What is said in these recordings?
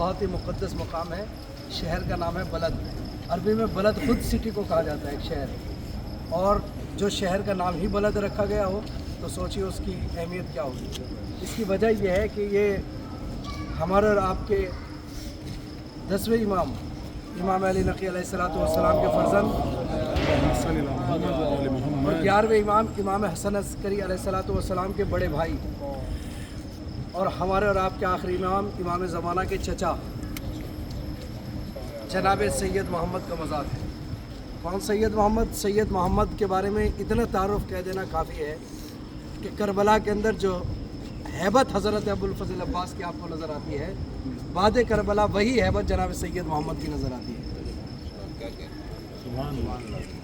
बहुत ही मुक़द्दस मकाम है। शहर का नाम है बलद। अरबी में बलद खुद सिटी को कहा जाता है, एक शहर। और जो शहर का नाम ही बलद रखा गया हो तो सोचिए उसकी अहमियत क्या होगी। इसकी वजह यह है कि ये हमारे और आपके 10वें इमाम अली नकी अलैहिस्सलातु वस्सलाम के फर्जंद और 11वें इमाम हसन अस्करी अलैहिस्सलातु वस्सलाम के बड़े भाई और हमारे और आपके आखिरी इमाम ज़माना के चचा जनाब सैयद मोहम्मद का मज़ार है। कौन सैयद मोहम्मद? सैयद मोहम्मद के बारे में इतना तारुफ कह देना काफ़ी है कि करबला के अंदर जो हैबत हज़रत अबुल फ़ज़ल अब्बास की आपको नज़र आती है, बाद करबला वही हैबत जनाब सैयद मोहम्मद की नज़र आती है।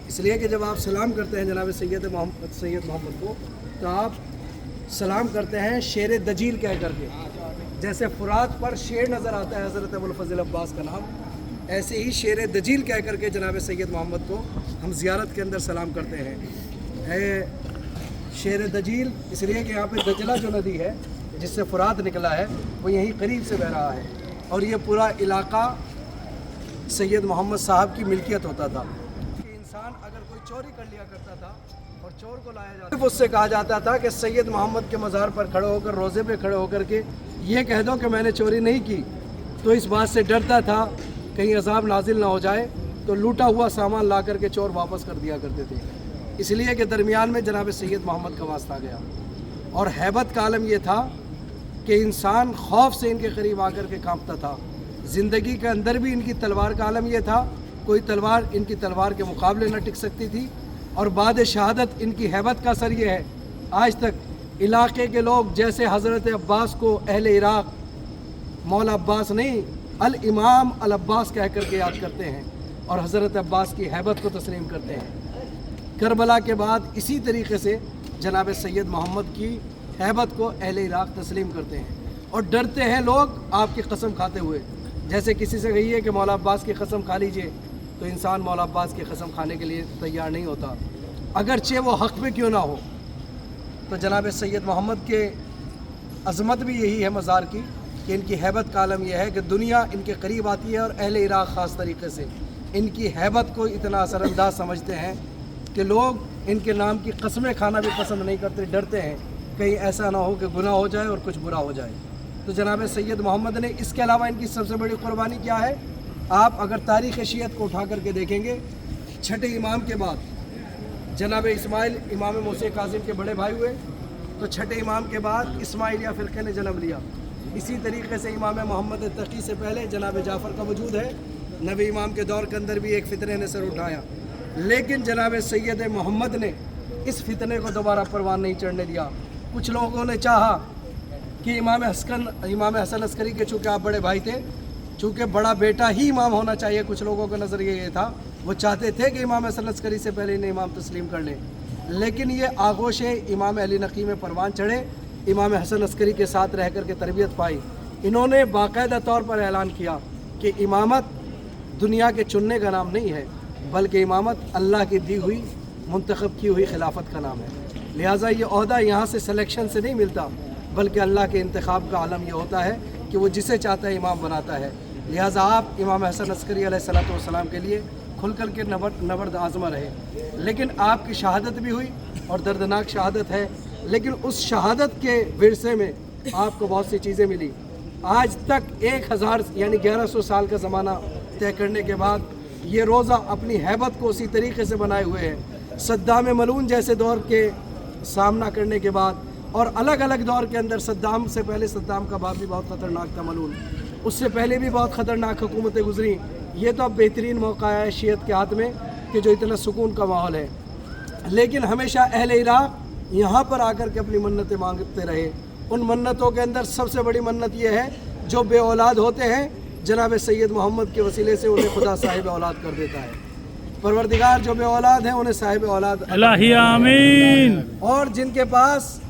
इसलिए कि जब आप सलाम करते हैं जनाब सैयद मोहम्मद को तो आप सलाम करते हैं शेर दजील कह करके। जैसे फुरात पर शेर नज़र आता है हज़रत अबुल फ़ज़ल अब्बास का नाम, ऐसे ही शेर दजील कह करके जनाब सैयद मोहम्मद को हम ज़ियारत के अंदर सलाम करते हैं। है शेर दजील इसलिए कि यहाँ पे दजला जो नदी है जिससे फुरात निकला है वो यहीं करीब से बह रहा है और ये पूरा इलाका सैयद मोहम्मद साहब की मिल्कियत होता था। कि इंसान अगर कोई चोरी कर लिया करता था और चोर को लाया जाता, उससे कहा जाता था कि सैयद मोहम्मद के मज़ार पर खड़े होकर, रोज़े पे खड़े होकर के ये कह दो कि मैंने चोरी नहीं की। तो इस बात से डरता था कहीं अज़ाब नाजिल ना हो जाए, तो लूटा हुआ सामान ला करके चोर वापस कर दिया करते थे। इसलिए कि दरमियान में जनाब सैयद मोहम्मद का वास्ता गया। और हैबत का आलम यह था कि इंसान खौफ से इनके करीब आकर के कांपता था। ज़िंदगी के अंदर भी इनकी तलवार का आलम यह था, कोई तलवार इनकी तलवार के मुकाबले न टिक सकती थी। और बाद शहादत इनकी हैबत का असर ये है, आज तक इलाके के लोग जैसे हज़रत अब्बास को अहले इराक़ मौला अब्बास नहीं अल इमाम अल अब्बास कह कर के याद करते हैं और हज़रत अब्बास की हैबत को तस्लीम करते हैं। करबला के बाद इसी तरीके से जनाब सैयद मोहम्मद की हैबत को अहले इराक़ तस्लीम करते हैं और डरते हैं लोग आपकी कसम खाते हुए। जैसे किसी से कहिए कि मौला अब्बास की कसम खा लीजिए तो इंसान मौला अब्बास की कसम खाने के लिए तैयार नहीं होता, अगरचे वो हक़ में क्यों ना हो। तो जनाब सैयद मोहम्मद के अज़मत भी यही है मज़ार की कि इनकी हैबत का आलम यह है कि दुनिया इनके करीब आती है और अहले इराक़ ख़ास तरीके से इनकी हैबत को इतना असरअंदाज समझते हैं कि लोग इनके नाम की कस्में खाना भी पसंद नहीं करते, डरते हैं कहीं ऐसा ना हो कि गुनाह हो जाए और कुछ बुरा हो जाए। तो जनाब सैयद मोहम्मद ने इसके अलावा इनकी सबसे बड़ी क़ुरबानी क्या है? आप अगर तारीख़ शियत को उठा करके देखेंगे, छठे इमाम के बाद जनाब इस्माइल इमाम मूसा काज़िम के बड़े भाई हुए, तो छठे इमाम के बाद इस्माइलिया फ़िरक़े ने जन्म लिया। इसी तरीके से इमाम मोहम्मद तक़ी से पहले जनाब जाफ़र का वजूद है। नबी इमाम के दौर के अंदर भी एक फ़ितने ने सर उठाया, लेकिन जनाब सैयद मोहम्मद ने इस फितने को दोबारा परवान नहीं चढ़ने दिया। कुछ लोगों ने चाहा कि इमाम हसन अस्करी के चूँकि आप बड़े भाई थे, चूँकि बड़ा बेटा ही इमाम होना चाहिए, कुछ लोगों का नज़रिया ये था, वो चाहते थे कि इमाम हसन अस्करी से पहले इन्हें इमाम तस्लीम कर लें। लेकिन ये आगोश इमाम अली नकी में परवान चढ़े, इमाम हसन अस्करी के साथ रह कर के तरबियत पाई। इन्होंने बाकायदा तौर पर ऐलान किया कि इमामत दुनिया के चुनने का नाम नहीं है, बल्कि इमामत अल्लाह की दी हुई मुंतखब की हुई खिलाफत का नाम है। लिहाजा ये ओहदा यहाँ से सिलेक्शन से नहीं मिलता, बल्कि अल्लाह के इंतखाब का आलम ये होता है कि वो जिसे चाहता है इमाम बनाता है। लिहाजा आप इमाम हसन अस्करी अलैहिस्सलातु वस्सलाम के लिए खुल कर के नबर्द आज़मा रहे। लेकिन आपकी शहादत भी हुई और दर्दनाक शहादत है, लेकिन उस शहादत के विरसे में आपको बहुत सी चीज़ें मिली। आज तक 1000 यानी 1100 साल का ज़माना तय करने के बाद ये रोज़ा अपनी हैबत को उसी तरीके से बनाए हुए है। सद्दाम मलून जैसे दौर के सामना करने के बाद और अलग अलग दौर के अंदर, सद्दाम से पहले सद्दाम का बाप भी बहुत ख़तरनाक था मलून, उससे पहले भी बहुत ख़तरनाक हुकूमतें गुजरी। ये तो अब बेहतरीन मौका है शियत के हाथ में कि जो इतना सुकून का माहौल है। लेकिन हमेशा अहले इराक़ यहाँ पर आकर के अपनी मन्नतें मांगते रहे। उन मन्नतों के अंदर सबसे बड़ी मन्नत ये है, जो बे औलाद होते हैं जनाब सैयद मोहम्मद के वसीले से उन्हें खुदा साहिब औलाद कर देता है। परवरदिगार जो बे औलाद हैं उन्हें साहिब औलाद, आमीन। और जिनके पास